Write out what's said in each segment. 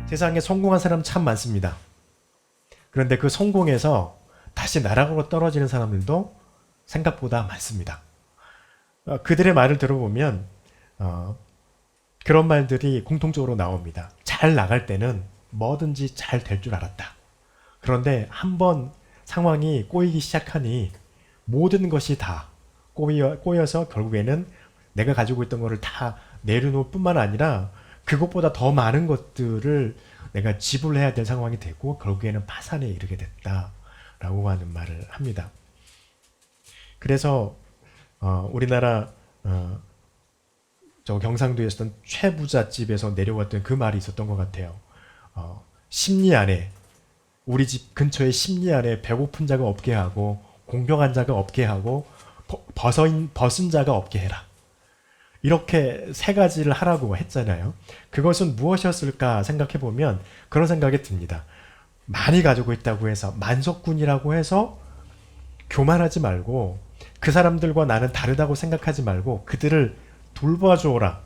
세상에 성공한 사람 참 많습니다. 그런데 그 성공에서 다시 나락으로 떨어지는 사람들도 생각보다 많습니다. 그들의 말을 들어보면 그런 말들이 공통적으로 나옵니다. 잘 나갈 때는 뭐든지 잘 될 줄 알았다. 그런데 한번 상황이 꼬이기 시작하니 모든 것이 다 꼬여서 결국에는 내가 가지고 있던 것을 다 내려놓을 뿐만 아니라 그것보다 더 많은 것들을 내가 지불해야 될 상황이 되고 결국에는 파산에 이르게 됐다라고 하는 말을 합니다. 그래서 우리나라 저 경상도에 있었던 최부잣집에서 내려왔던 그 말이 있었던 것 같아요. 심리 안에 우리 집 근처에 심리 안에 배고픈 자가 없게 하고 공경한 자가 없게 하고 벗은 자가 없게 해라. 이렇게 세 가지를 하라고 했잖아요. 그것은 무엇이었을까 생각해 보면 그런 생각이 듭니다. 많이 가지고 있다고 해서 만석군이라고 해서 교만하지 말고 그 사람들과 나는 다르다고 생각하지 말고 그들을 돌봐줘라.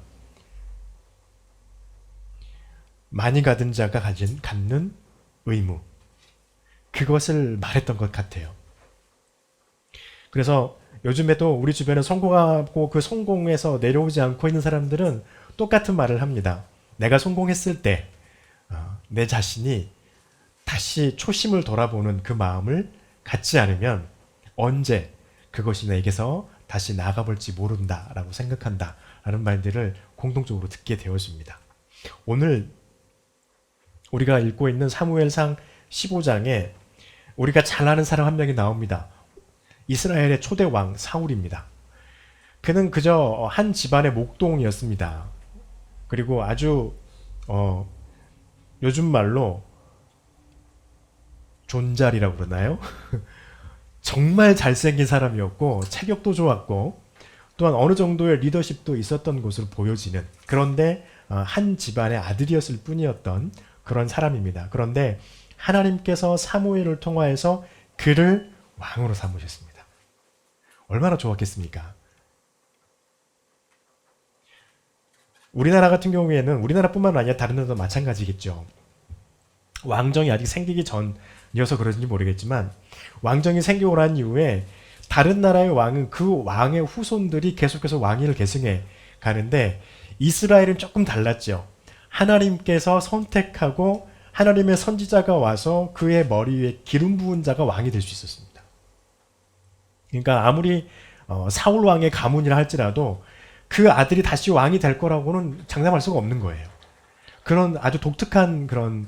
많이 가진 자가 갖는 의무. 그것을 말했던 것 같아요. 그래서 요즘에도 우리 주변에 성공하고 그 성공에서 내려오지 않고 있는 사람들은 똑같은 말을 합니다. 내가 성공했을 때 내 자신이 다시 초심을 돌아보는 그 마음을 갖지 않으면 언제 그것이 내게서 다시 나가볼지 모른다라고 생각한다 라는 말들을 공통적으로 듣게 되었습니다. 오늘 우리가 읽고 있는 사무엘상 15장에 우리가 잘 아는 사람 한 명이 나옵니다. 이스라엘의 초대 왕 사울입니다. 그는 그저 한 집안의 목동이었습니다. 그리고 아주 요즘 말로 존잘이라고 그러나요? 정말 잘생긴 사람이었고 체격도 좋았고 또한 어느 정도의 리더십도 있었던 것으로 보여지는, 그런데 한 집안의 아들이었을 뿐이었던 그런 사람입니다. 그런데 하나님께서 사무엘을 통하여서 그를 왕으로 삼으셨습니다. 얼마나 좋았겠습니까? 우리나라 같은 경우에는 우리나라뿐만 아니라 다른 나라도 마찬가지겠죠. 왕정이 아직 생기기 전이어서 그런지 모르겠지만 왕정이 생기고 난 이후에 다른 나라의 왕은 그 왕의 후손들이 계속해서 왕위를 계승해 가는데 이스라엘은 조금 달랐죠. 하나님께서 선택하고 하나님의 선지자가 와서 그의 머리 위에 기름 부은 자가 왕이 될 수 있었습니다. 그러니까 아무리 사울 왕의 가문이라 할지라도 그 아들이 다시 왕이 될 거라고는 장담할 수가 없는 거예요. 그런 아주 독특한 그런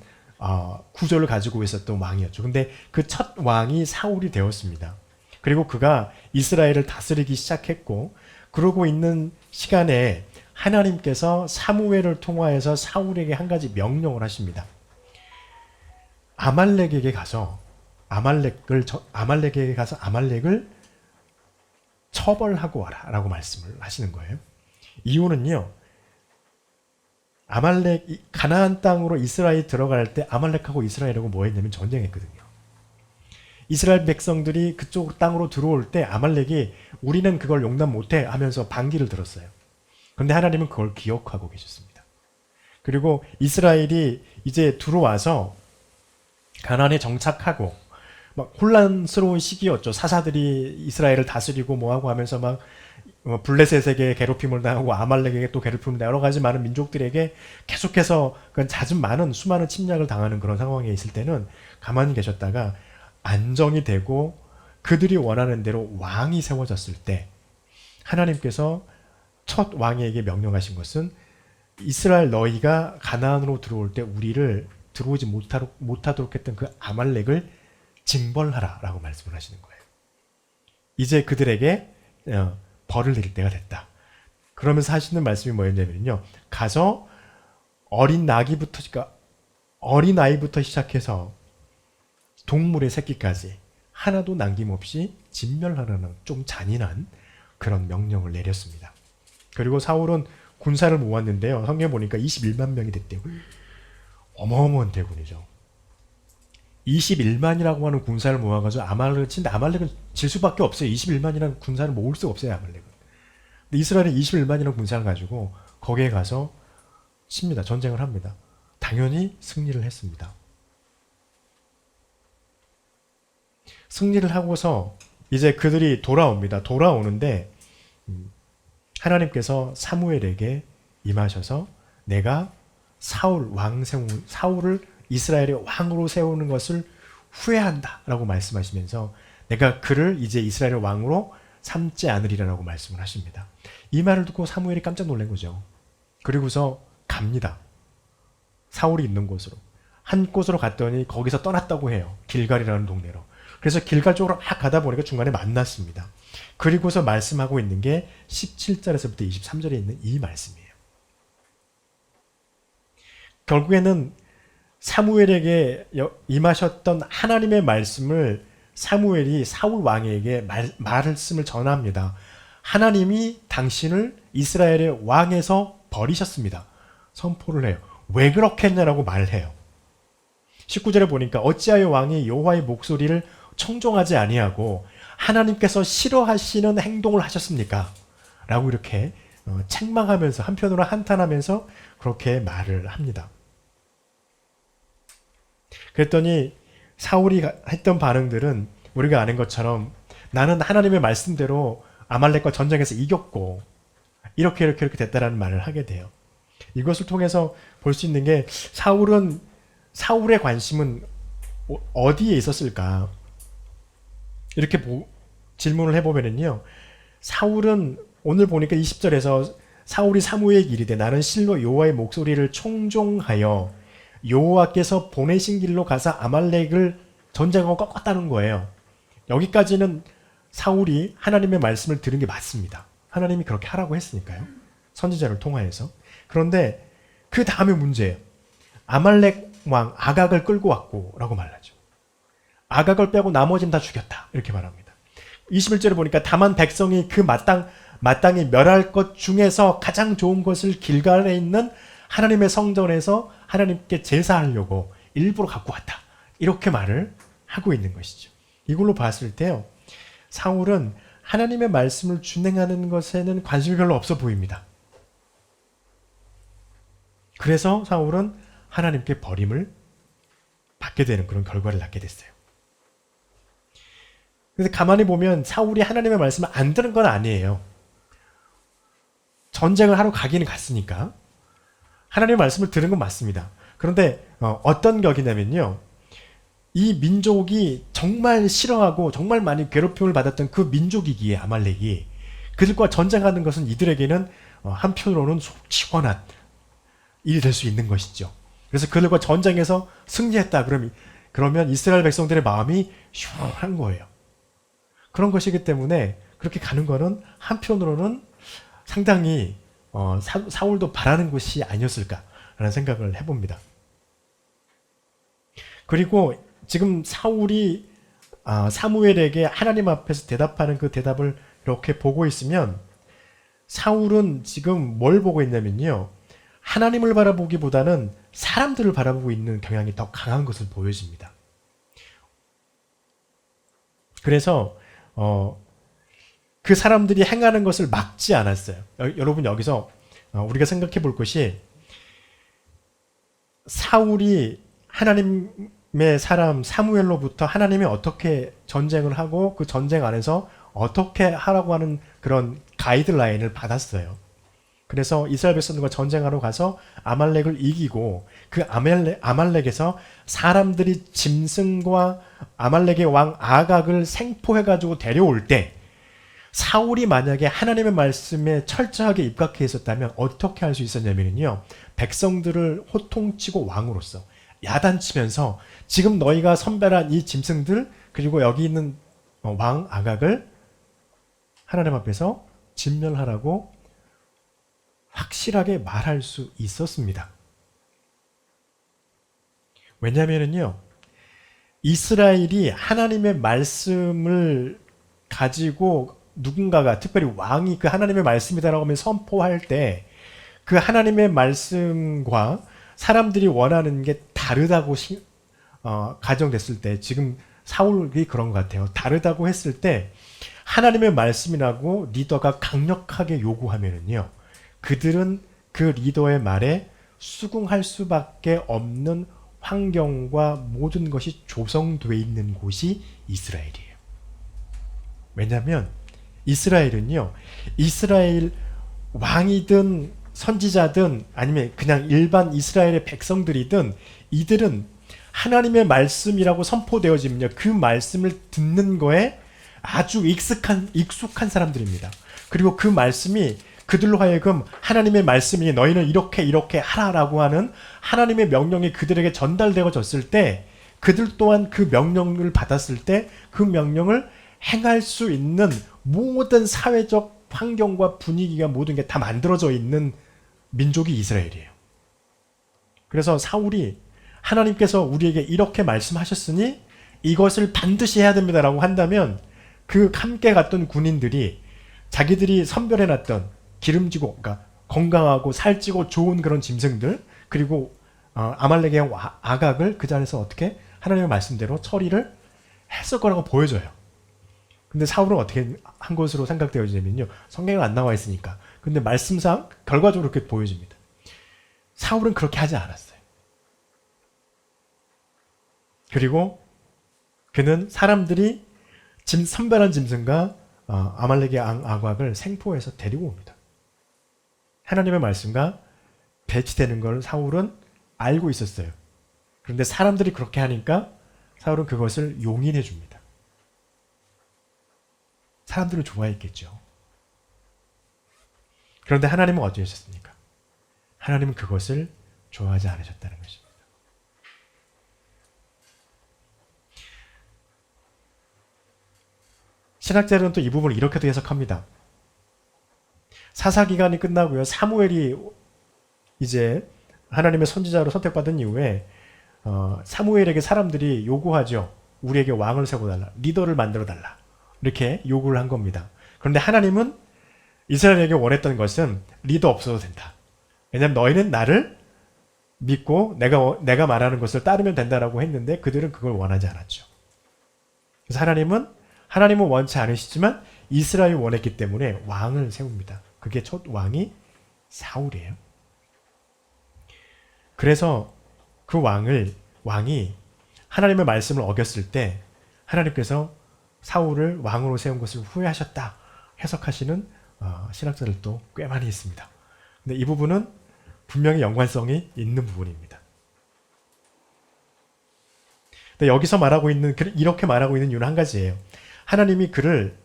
구조를 가지고 있었던 왕이었죠. 근데 그 첫 왕이 사울이 되었습니다. 그리고 그가 이스라엘을 다스리기 시작했고, 그러고 있는 시간에 하나님께서 사무엘을 통하여서 사울에게 한 가지 명령을 하십니다. 아말렉에게 가서 아말렉에게 가서 아말렉을 처벌하고 와라 라고 말씀을 하시는 거예요. 이유는요, 가나안 땅으로 이스라엘이 들어갈 때 아말렉하고 이스라엘하고 뭐 했냐면 전쟁했거든요. 이스라엘 백성들이 그쪽 땅으로 들어올 때 아말렉이 우리는 그걸 용납 못해 하면서 반기를 들었어요. 그런데 하나님은 그걸 기억하고 계셨습니다. 그리고 이스라엘이 이제 들어와서 가나안에 정착하고 막 혼란스러운 시기였죠. 사사들이 이스라엘을 다스리고 뭐하고 하면서 막 블레셋에게 괴롭힘을 당하고 아말렉에게 또 괴롭힘을 당하고 여러 가지 많은 민족들에게 계속해서 잦은 수많은 침략을 당하는 그런 상황에 있을 때는 가만히 계셨다가 안정이 되고 그들이 원하는 대로 왕이 세워졌을 때 하나님께서 첫 왕에게 명령하신 것은 이스라엘 너희가 가나안으로 들어올 때 우리를 들어오지 못하도록 했던 그 아말렉을 징벌하라 라고 말씀을 하시는 거예요. 이제 그들에게 벌을 내릴 때가 됐다. 그러면서 하시는 말씀이 뭐였냐면요, 가서 어린 아이부터 시작해서 동물의 새끼까지 하나도 남김없이 진멸하라는 좀 잔인한 그런 명령을 내렸습니다. 그리고 사울은 군사를 모았는데요, 성경에 보니까 21만 명이 됐대요. 어마어마한 대군이죠. 21만이라고 하는 군사를 모아가지고 아말렉을 치는데 아말렉은 질 수밖에 없어요. 21만이라는 군사를 모을 수가 없어요, 아말렉은. 근데 이스라엘은 21만이라는 군사를 가지고 거기에 가서 칩니다. 전쟁을 합니다. 당연히 승리를 했습니다. 승리를 하고서 이제 그들이 돌아옵니다. 돌아오는데 하나님께서 사무엘에게 임하셔서 내가 사울을 이스라엘의 왕으로 세우는 것을 후회한다라고 말씀하시면서 내가 그를 이제 이스라엘의 왕으로 삼지 않으리라고 말씀을 하십니다. 이 말을 듣고 사무엘이 깜짝 놀란 거죠. 그리고서 갑니다. 사울이 있는 곳으로. 한 곳으로 갔더니 거기서 떠났다고 해요. 길갈이라는 동네로. 그래서 길갈 쪽으로 막 가다 보니까 중간에 만났습니다. 그리고서 말씀하고 있는 게 17절에서부터 23절에 있는 이 말씀이에요. 결국에는 사무엘에게 임하셨던 하나님의 말씀을 사무엘이 사울 왕에게 말씀을 전합니다. 하나님이 당신을 이스라엘의 왕에서 버리셨습니다. 선포를 해요. 왜 그렇게 했냐라고 말해요. 19절에 보니까 어찌하여 왕이 여호와의 목소리를 청종하지 아니하고 하나님께서 싫어하시는 행동을 하셨습니까? 라고 이렇게 책망하면서 한편으로 한탄하면서 그렇게 말을 합니다. 그랬더니 사울이 했던 반응들은 우리가 아는 것처럼 나는 하나님의 말씀대로 아말렉과 전쟁에서 이겼고 이렇게 됐다라는 말을 하게 돼요. 이것을 통해서 볼 수 있는 게 사울의 관심은 어디에 있었을까? 이렇게 질문을 해보면요. 사울은 오늘 보니까 20절에서 사울이 사무엘에게 이르되 나는 실로 여호와의 목소리를 청종하여 여호와께서 보내신 길로 가서 아말렉을 전쟁하고 꺾었다는 거예요. 여기까지는 사울이 하나님의 말씀을 들은 게 맞습니다. 하나님이 그렇게 하라고 했으니까요. 선지자를 통하여서. 그런데 그 다음에 문제예요. 아말렉 왕 아각을 끌고 왔고 라고 말하죠. 아각을 빼고 나머지는 다 죽였다. 이렇게 말합니다. 21절에 보니까 다만 백성이 그 마땅히 멸할 것 중에서 가장 좋은 것을 길갈에 있는 하나님의 성전에서 하나님께 제사하려고 일부러 갖고 왔다. 이렇게 말을 하고 있는 것이죠. 이걸로 봤을 때요. 사울은 하나님의 말씀을 준행하는 것에는 관심이 별로 없어 보입니다. 그래서 사울은 하나님께 버림을 받게 되는 그런 결과를 낳게 됐어요. 그래서 가만히 보면 사울이 하나님의 말씀을 안 들은 건 아니에요. 전쟁을 하러 가기는 갔으니까 하나님의 말씀을 들은 건 맞습니다. 그런데 어떤 격이냐면요. 이 민족이 정말 싫어하고 정말 많이 괴롭힘을 받았던 그 민족이기에 아말렉이 그들과 전쟁하는 것은 이들에게는 한편으로는 속 시원한 일이 될 수 있는 것이죠. 그래서 그들과 전쟁에서 승리했다 그러면 이스라엘 백성들의 마음이 시원한 거예요. 그런 것이기 때문에 그렇게 가는 거는 한편으로는 상당히 사울도 바라는 것이 아니었을까라는 생각을 해봅니다. 그리고 지금 사울이 사무엘에게 하나님 앞에서 대답하는 그 대답을 이렇게 보고 있으면 사울은 지금 뭘 보고 있냐면요. 하나님을 바라보기보다는 사람들을 바라보고 있는 경향이 더 강한 것을 보여집니다. 그래서 그 사람들이 행하는 것을 막지 않았어요. 여러분 여기서 우리가 생각해 볼 것이 사울이 하나님의 사람 사무엘로부터 하나님이 어떻게 전쟁을 하고 그 전쟁 안에서 어떻게 하라고 하는 그런 가이드라인을 받았어요. 그래서 이스라엘 백성들과 전쟁하러 가서 아말렉을 이기고 그 아말렉에서 사람들이 짐승과 아말렉의 왕 아각을 생포해가지고 데려올 때 사울이 만약에 하나님의 말씀에 철저하게 입각해 있었다면 어떻게 할 수 있었냐면요. 백성들을 호통치고 왕으로서 야단치면서 지금 너희가 선별한 이 짐승들 그리고 여기 있는 왕 아각을 하나님 앞에서 진멸하라고 확실하게 말할 수 있었습니다. 왜냐하면요. 이스라엘이 하나님의 말씀을 가지고 누군가가 특별히 왕이 그 하나님의 말씀이다라고 하면 선포할 때 그 하나님의 말씀과 사람들이 원하는 게 다르다고 가정됐을 때 지금 사울이 그런 것 같아요. 다르다고 했을 때 하나님의 말씀이라고 리더가 강력하게 요구하면은요. 그들은 그 리더의 말에 수긍할 수밖에 없는 환경과 모든 것이 조성되어 있는 곳이 이스라엘이에요. 왜냐하면 이스라엘은요, 이스라엘 왕이든 선지자든 아니면 그냥 일반 이스라엘의 백성들이든 이들은 하나님의 말씀이라고 선포되어지면요, 그 말씀을 듣는 거에 아주 익숙한 사람들입니다. 그리고 그 말씀이 그들로 하여금 하나님의 말씀이 너희는 이렇게 하라라고 하는 하나님의 명령이 그들에게 전달되어졌을 때 그들 또한 그 명령을 받았을 때 그 명령을 행할 수 있는 모든 사회적 환경과 분위기가 모든 게 다 만들어져 있는 민족이 이스라엘이에요. 그래서 사울이 하나님께서 우리에게 이렇게 말씀하셨으니 이것을 반드시 해야 됩니다라고 한다면 그 함께 갔던 군인들이 자기들이 선별해놨던 기름지고 그러니까 건강하고 살찌고 좋은 그런 짐승들 그리고 아말렉의 아각을 그 자리에서 어떻게 하나님의 말씀대로 처리를 했을 거라고 보여져요. 근데 사울은 어떻게 한 것으로 생각되어지냐면요, 성경에 안 나와 있으니까. 근데 말씀상 결과적으로 그렇게 보여집니다. 사울은 그렇게 하지 않았어요. 그리고 그는 사람들이 선별한 짐승과 아말렉의 아각을 생포해서 데리고 옵니다. 하나님의 말씀과 배치되는 걸 사울은 알고 있었어요. 그런데 사람들이 그렇게 하니까 사울은 그것을 용인해 줍니다. 사람들을 좋아했겠죠. 그런데 하나님은 어떠셨습니까? 하나님은 그것을 좋아하지 않으셨다는 것입니다. 신학자들은 또 이 부분을 이렇게도 해석합니다. 사사기간이 끝나고요, 사무엘이 이제 하나님의 선지자로 선택받은 이후에 사무엘에게 사람들이 요구하죠. 우리에게 왕을 세워달라, 리더를 만들어달라, 이렇게 요구를 한 겁니다. 그런데 하나님은 이스라엘에게 원했던 것은 리더 없어도 된다. 왜냐하면 너희는 나를 믿고 내가 말하는 것을 따르면 된다라고 했는데 그들은 그걸 원하지 않았죠. 그래서 하나님은 원치 않으시지만 이스라엘이 원했기 때문에 왕을 세웁니다. 그게 첫 왕이 사울이에요. 그래서 그 왕이 하나님의 말씀을 어겼을 때 하나님께서 사울을 왕으로 세운 것을 후회하셨다 해석하시는 신학자들도 꽤 많이 있습니다. 근데 이 부분은 분명히 연관성이 있는 부분입니다. 근데 여기서 이렇게 말하고 있는 이유는 한 가지예요. 하나님이 그를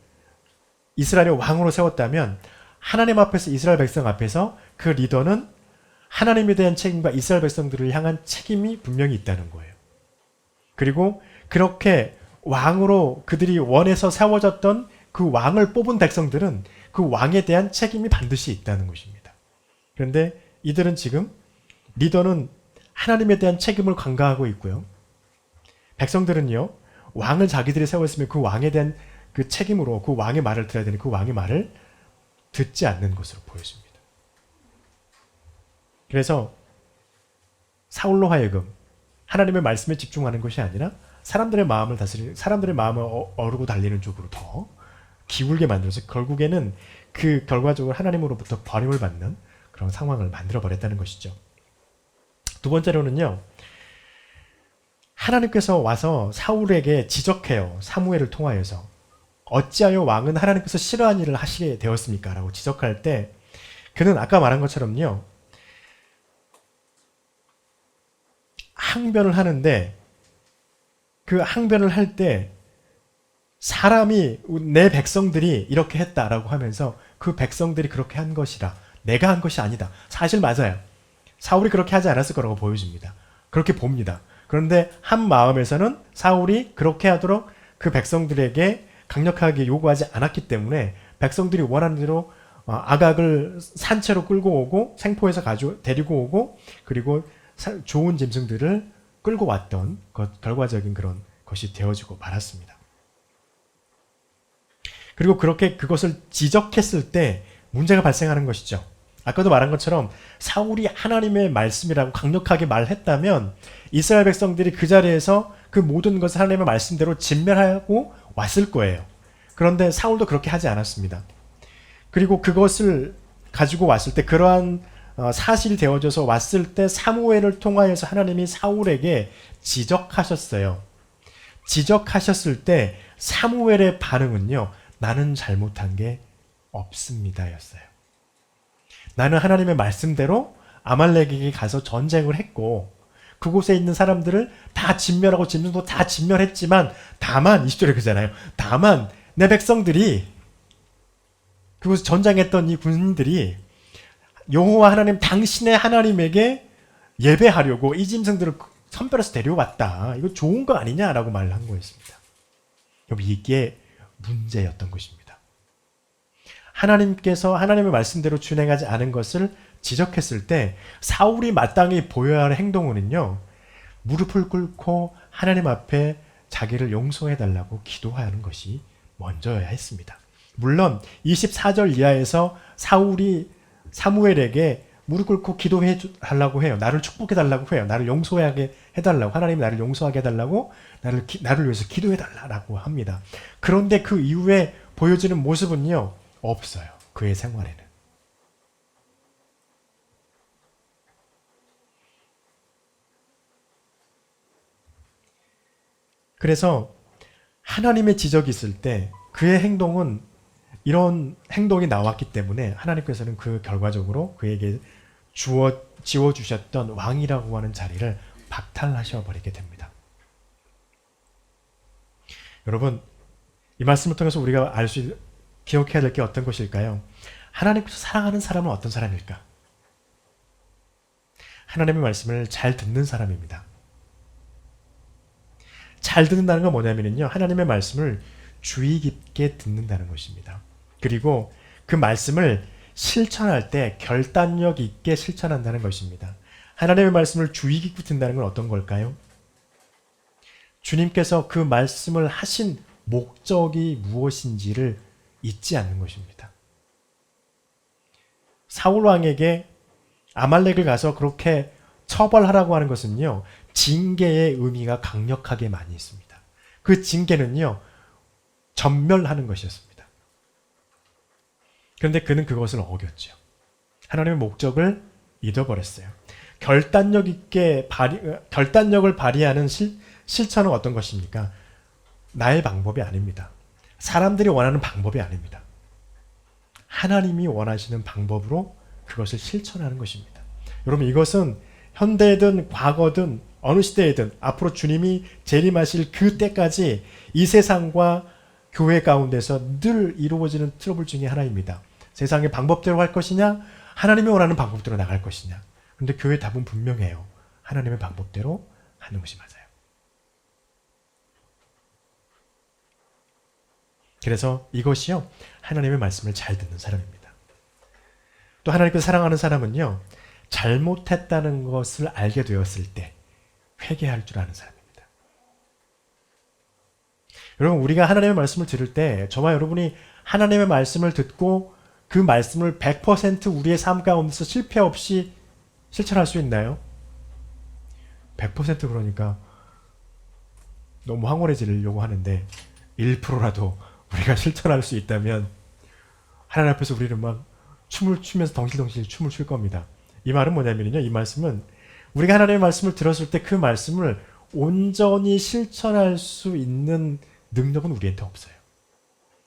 이스라엘의 왕으로 세웠다면 하나님 앞에서 이스라엘 백성 앞에서 그 리더는 하나님에 대한 책임과 이스라엘 백성들을 향한 책임이 분명히 있다는 거예요. 그리고 그렇게 왕으로 그들이 원해서 세워졌던 그 왕을 뽑은 백성들은 그 왕에 대한 책임이 반드시 있다는 것입니다. 그런데 이들은 지금 리더는 하나님에 대한 책임을 관가하고 있고요. 백성들은요, 왕을 자기들이 세웠으면 그 왕에 대한 그 책임으로 그 왕의 말을 들어야 되는 그 왕의 말을 듣지 않는 것으로 보여집니다. 그래서 사울로 하여금 하나님의 말씀에 집중하는 것이 아니라 사람들의 마음을 어르고 달리는 쪽으로 더 기울게 만들어서 결국에는 그 결과적으로 하나님으로부터 버림을 받는 그런 상황을 만들어버렸다는 것이죠. 두 번째로는요, 하나님께서 와서 사울에게 지적해요. 사무엘을 통하여서. 어찌하여 왕은 하나님께서 싫어하는 일을 하시게 되었습니까? 라고 지적할 때 그는 아까 말한 것처럼요, 항변을 하는데 그 항변을 할 때 사람이 내 백성들이 이렇게 했다라고 하면서 그 백성들이 그렇게 한 것이라, 내가 한 것이 아니다. 사실 맞아요. 사울이 그렇게 하지 않았을 거라고 보여집니다. 그렇게 봅니다. 그런데 한 마음에서는 사울이 그렇게 하도록 그 백성들에게 강력하게 요구하지 않았기 때문에 백성들이 원하는 대로 아각을 산채로 끌고 오고 생포해서 데리고 오고 그리고 좋은 짐승들을 끌고 왔던 결과적인 그런 것이 되어지고 말았습니다. 그리고 그렇게 그것을 지적했을 때 문제가 발생하는 것이죠. 아까도 말한 것처럼 사울이 하나님의 말씀이라고 강력하게 말했다면 이스라엘 백성들이 그 자리에서 그 모든 것을 하나님의 말씀대로 진멸하고 왔을 거예요. 그런데 사울도 그렇게 하지 않았습니다. 그리고 그것을 가지고 왔을 때 그러한 사실이 되어져서 왔을 때 사무엘을 통하여서 하나님이 사울에게 지적하셨어요. 지적하셨을 때 사무엘의 반응은요, 나는 잘못한 게 없습니다 였어요. 나는 하나님의 말씀대로 아말렉에게 가서 전쟁을 했고 그곳에 있는 사람들을 다 진멸하고 짐승도 다 진멸했지만 다만 20절에 그잖아요. 다만 내 백성들이 그곳에 전장했던 이 군인들이 여호와 하나님 당신의 하나님에게 예배하려고 이 짐승들을 선별해서 데려왔다. 이거 좋은 거 아니냐라고 말을 한 거였습니다. 여러분 이게 문제였던 것입니다. 하나님께서 하나님의 말씀대로 준행하지 않은 것을 지적했을 때 사울이 마땅히 보여야 할 행동은요, 무릎을 꿇고 하나님 앞에 자기를 용서해달라고 기도하는 것이 먼저여야 했습니다. 물론 24절 이하에서 사울이 사무엘에게 무릎 꿇고 기도해 달라고 해요. 나를 축복해 달라고 해요. 나를 용서하게 해달라고, 하나님이 나를 용서하게 해달라고, 나를 위해서 기도해 달라고 합니다. 그런데 그 이후에 보여지는 모습은요, 없어요. 그의 생활에는. 그래서 하나님의 지적이 있을 때 그의 행동은 이런 행동이 나왔기 때문에 하나님께서는 그 결과적으로 그에게 지워주셨던 왕이라고 하는 자리를 박탈하셔 버리게 됩니다. 여러분, 이 말씀을 통해서 우리가 기억해야 될 게 어떤 것일까요? 하나님께서 사랑하는 사람은 어떤 사람일까? 하나님의 말씀을 잘 듣는 사람입니다. 잘 듣는다는 건 뭐냐면요, 하나님의 말씀을 주의 깊게 듣는다는 것입니다. 그리고 그 말씀을 실천할 때 결단력 있게 실천한다는 것입니다. 하나님의 말씀을 주의 깊게 듣는다는 건 어떤 걸까요? 주님께서 그 말씀을 하신 목적이 무엇인지를 잊지 않는 것입니다. 사울 왕에게 아말렉을 가서 그렇게 처벌하라고 하는 것은요, 징계의 의미가 강력하게 많이 있습니다. 그 징계는요, 전멸하는 것이었습니다. 그런데 그는 그것을 어겼죠. 하나님의 목적을 잊어버렸어요. 결단력을 발휘하는 실천은 어떤 것입니까? 나의 방법이 아닙니다. 사람들이 원하는 방법이 아닙니다. 하나님이 원하시는 방법으로 그것을 실천하는 것입니다. 여러분, 이것은 현대든 과거든 어느 시대이든 앞으로 주님이 재림하실 그때까지 이 세상과 교회 가운데서 늘 이루어지는 트러블 중에 하나입니다. 세상의 방법대로 할 것이냐, 하나님이 원하는 방법대로 나갈 것이냐. 그런데 교회 답은 분명해요. 하나님의 방법대로 하는 것이 맞아요. 그래서 이것이요, 하나님의 말씀을 잘 듣는 사람입니다. 또 하나님께서 사랑하는 사람은요, 잘못했다는 것을 알게 되었을 때 회개할 줄 아는 사람입니다. 여러분, 우리가 하나님의 말씀을 들을 때 저와 여러분이 하나님의 말씀을 듣고 그 말씀을 100% 우리의 삶 가운데서 실패 없이 실천할 수 있나요? 100% 그러니까 너무 황홀해지려고 하는데 1%라도 우리가 실천할 수 있다면 하나님 앞에서 우리는 막 춤을 추면서 덩실덩실 춤을 출 겁니다. 이 말은 뭐냐면요, 이 말씀은 우리가 하나님의 말씀을 들었을 때 그 말씀을 온전히 실천할 수 있는 능력은 우리한테 없어요.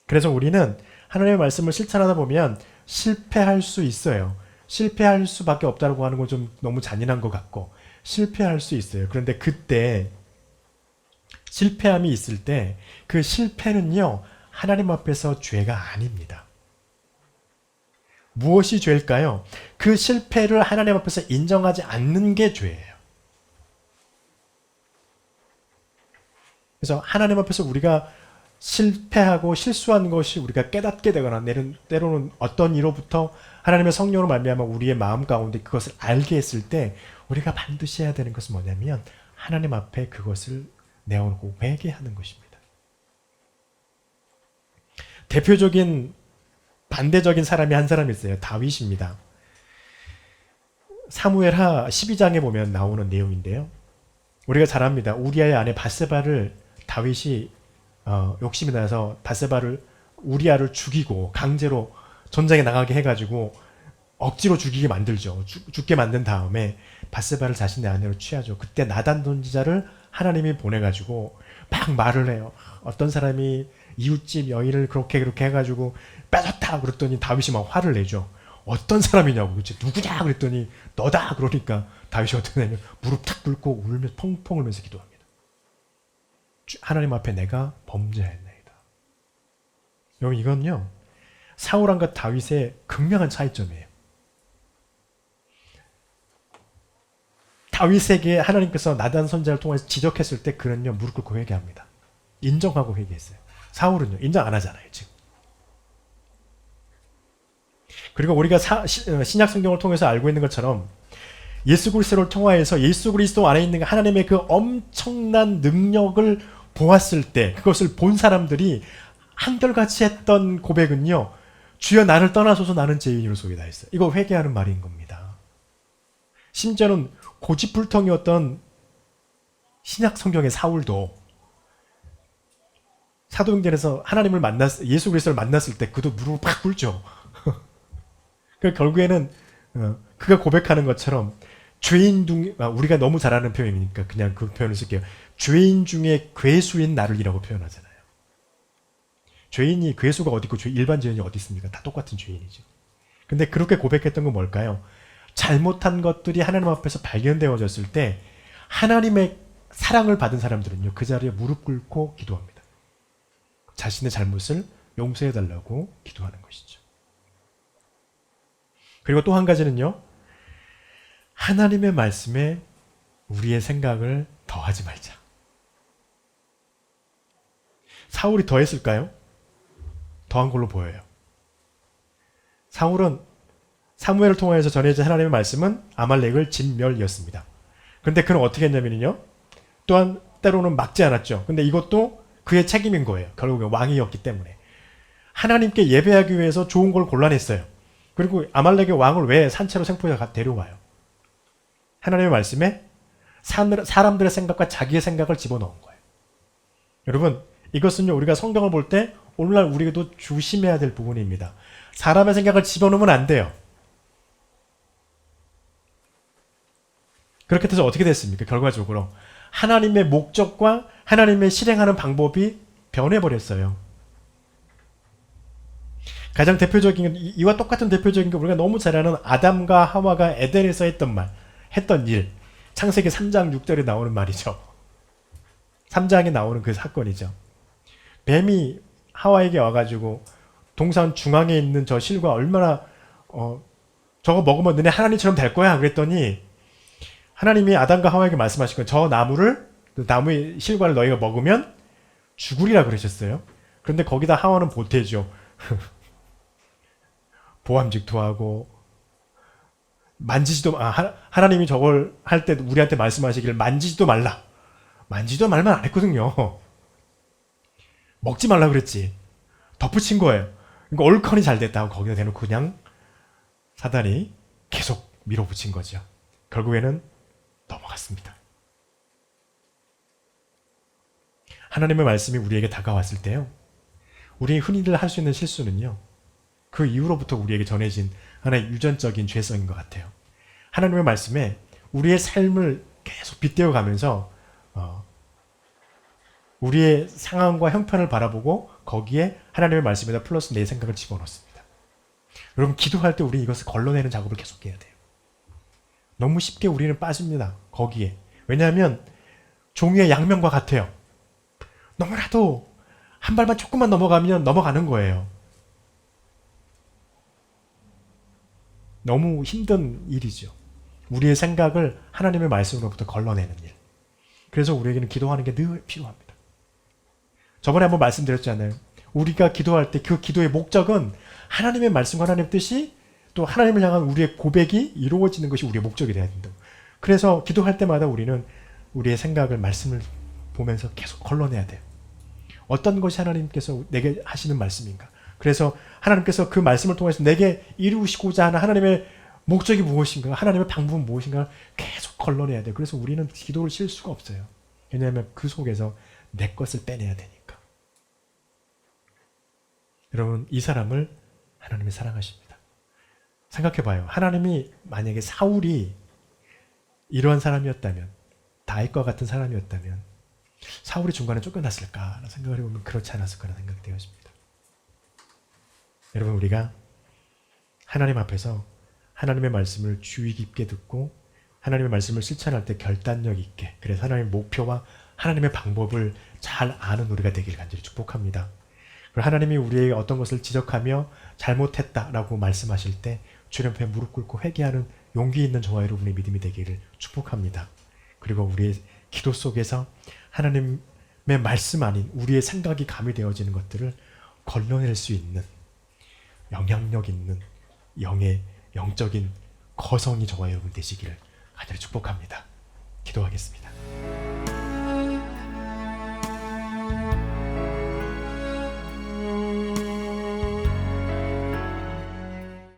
그래서 우리는 하나님의 말씀을 실천하다 보면 실패할 수 있어요. 실패할 수밖에 없다고 하는 건 좀 너무 잔인한 것 같고 실패할 수 있어요. 그런데 그때 실패함이 있을 때 그 실패는요, 하나님 앞에서 죄가 아닙니다. 무엇이 죄일까요? 그 실패를 하나님 앞에서 인정하지 않는 게 죄예요. 그래서 하나님 앞에서 우리가 실패하고 실수한 것이 우리가 깨닫게 되거나 때로는 어떤 이로부터 하나님의 성령으로 말미암아 우리의 마음 가운데 그것을 알게 했을 때 우리가 반드시 해야 되는 것은 뭐냐면 하나님 앞에 그것을 내어놓고 회개하는 것입니다. 대표적인 반대적인 사람이 한 사람이 있어요. 다윗입니다. 사무엘하 12장에 보면 나오는 내용인데요. 우리가 잘 압니다. 우리아의 아내 밧세바를 다윗이 욕심이 나서 밧세바를 우리아를 죽이고 강제로 전장에 나가게 해가지고 억지로 죽이게 만들죠. 죽게 만든 다음에 바세바를 자신의 아내로 취하죠. 그때 나단 선지자를 하나님이 보내가지고 막 말을 해요. 어떤 사람이 이웃집 여인을 그렇게 해가지고 뺏었다 그랬더니 다윗이 막 화를 내죠. 어떤 사람이냐고, 그치? 누구냐 그랬더니 너다 그러니까 다윗이 어떻게 하냐면 무릎 탁 꿇고 울면서 펑펑 울면서 기도합니다. 하나님 앞에 내가 범죄했나이다. 여러분, 이건요 사울왕과 다윗의 극명한 차이점이에요. 다윗에게 하나님께서 나단 선지자를 통해서 지적했을 때 그는요 무릎 꿇고 회개합니다. 인정하고 회개했어요. 사울은요 인정 안 하잖아요 지금. 그리고 우리가 신약 성경을 통해서 알고 있는 것처럼 예수 그리스도를 통하여서 예수 그리스도 안에 있는 하나님의 그 엄청난 능력을 보았을 때 그것을 본 사람들이 한결같이 했던 고백은요, 주여 나를 떠나소서 나는 죄인으로소이다 했어요. 이거 회개하는 말인 겁니다. 심지어는 고집불통이었던 신약 성경의 사울도 사도행전에서 예수 그리스도를 만났을 때 그도 무릎을 팍 꿇죠. 그 결국에는 그가 고백하는 것처럼 죄인 중 우리가 너무 잘 아는 표현이니까 그냥 그 표현을 쓸게요. 죄인 중에 괴수인 나를이라고 표현하잖아요. 죄인이 괴수가 어디 있고 일반 죄인이 어디 있습니까? 다 똑같은 죄인이죠. 근데 그렇게 고백했던 건 뭘까요? 잘못한 것들이 하나님 앞에서 발견되어졌을 때 하나님의 사랑을 받은 사람들은요 그 자리에 무릎 꿇고 기도합니다. 자신의 잘못을 용서해달라고 기도하는 것이죠. 그리고 또 한 가지는요, 하나님의 말씀에 우리의 생각을 더하지 말자. 사울이 더했을까요? 더한 걸로 보여요. 사울은 사무엘을 통해서 전해진 하나님의 말씀은 아말렉을 진멸이었습니다. 그런데 그는 어떻게 했냐면요, 또한 때로는 막지 않았죠. 근데 이것도 그의 책임인 거예요. 결국엔 왕이었기 때문에. 하나님께 예배하기 위해서 좋은 걸 골라냈어요. 그리고 아말렉의 왕을 왜 산채로 생포해 데려와요? 하나님의 말씀에 사람들의 생각과 자기의 생각을 집어넣은 거예요. 여러분, 이것은요 우리가 성경을 볼 때 오늘날 우리도 조심해야 될 부분입니다. 사람의 생각을 집어넣으면 안 돼요. 그렇게 돼서 어떻게 됐습니까? 결과적으로 하나님의 목적과 하나님의 실행하는 방법이 변해버렸어요. 가장 대표적인 이와 똑같은 대표적인 게 우리가 너무 잘 아는 아담과 하와가 에덴에서 했던 일, 창세기 3장 6절에 나오는 말이죠. 3장에 나오는 그 사건이죠. 뱀이 하와에게 와가지고 동산 중앙에 있는 저 실과 얼마나 저거 먹으면 너네 하나님처럼 될 거야 그랬더니 하나님이 아담과 하와에게 말씀하신 건 저 나무의 실과를 너희가 먹으면 죽으리라 그러셨어요. 그런데 거기다 하와는 보태죠. 보암직도하고 만지지도 하나님이 저걸 할 때 우리한테 말씀하시기를 만지지도 말라. 만지지도 말만 안 했거든요. 먹지 말라 그랬지. 덧붙인 거예요. 그러니까 얼큰이 잘 됐다고 거기다 대놓고 그냥 사단이 계속 밀어붙인 거죠. 결국에는 넘어갔습니다. 하나님의 말씀이 우리에게 다가왔을 때요, 우리 흔히들 할 수 있는 실수는요, 그 이후로부터 우리에게 전해진 하나의 유전적인 죄성인 것 같아요. 하나님의 말씀에 우리의 삶을 계속 빗대어 가면서 우리의 상황과 형편을 바라보고 거기에 하나님의 말씀에다 플러스 내 생각을 집어넣습니다. 여러분, 기도할 때 우리 이것을 걸러내는 작업을 계속해야 돼요. 너무 쉽게 우리는 빠집니다. 거기에. 왜냐하면 종이의 양면과 같아요. 너무나도 한 발만 조금만 넘어가면 넘어가는 거예요. 너무 힘든 일이죠. 우리의 생각을 하나님의 말씀으로부터 걸러내는 일. 그래서 우리에게는 기도하는 게 늘 필요합니다. 저번에 한번 말씀드렸잖아요. 우리가 기도할 때 그 기도의 목적은 하나님의 말씀과 하나님의 뜻이 또 하나님을 향한 우리의 고백이 이루어지는 것이 우리의 목적이 되어야 된다. 그래서 기도할 때마다 우리는 우리의 생각을 말씀을 보면서 계속 걸러내야 돼요. 어떤 것이 하나님께서 내게 하시는 말씀인가? 그래서 하나님께서 그 말씀을 통해서 내게 이루시고자 하는 하나님의 목적이 무엇인가? 하나님의 방법은 무엇인가? 계속 걸러내야 돼요. 그래서 우리는 기도를 쉴 수가 없어요. 왜냐하면 그 속에서 내 것을 빼내야 되니까. 여러분, 이 사람을 하나님이 사랑하십니다. 생각해봐요. 하나님이 만약에 사울이 이러한 사람이었다면, 다윗과 같은 사람이었다면 사울이 중간에 쫓겨났을까라는 생각을 해보면 그렇지 않았을 거라는 생각이 되었습니다. 여러분, 우리가 하나님 앞에서 하나님의 말씀을 주의 깊게 듣고 하나님의 말씀을 실천할 때 결단력 있게, 그래서 하나님의 목표와 하나님의 방법을 잘 아는 우리가 되길 간절히 축복합니다. 그리고 하나님이 우리에게 어떤 것을 지적하며 잘못했다라고 말씀하실 때 주님 앞에 무릎 꿇고 회개하는 용기 있는 저와 여러분의 믿음이 되기를 축복합니다. 그리고 우리의 기도 속에서 하나님의 말씀 아닌 우리의 생각이 가미되어지는 것들을 걸러낼 수 있는 영향력 있는 영적인 거성이 저와 여러분 되시기를 간절히 축복합니다. 기도하겠습니다.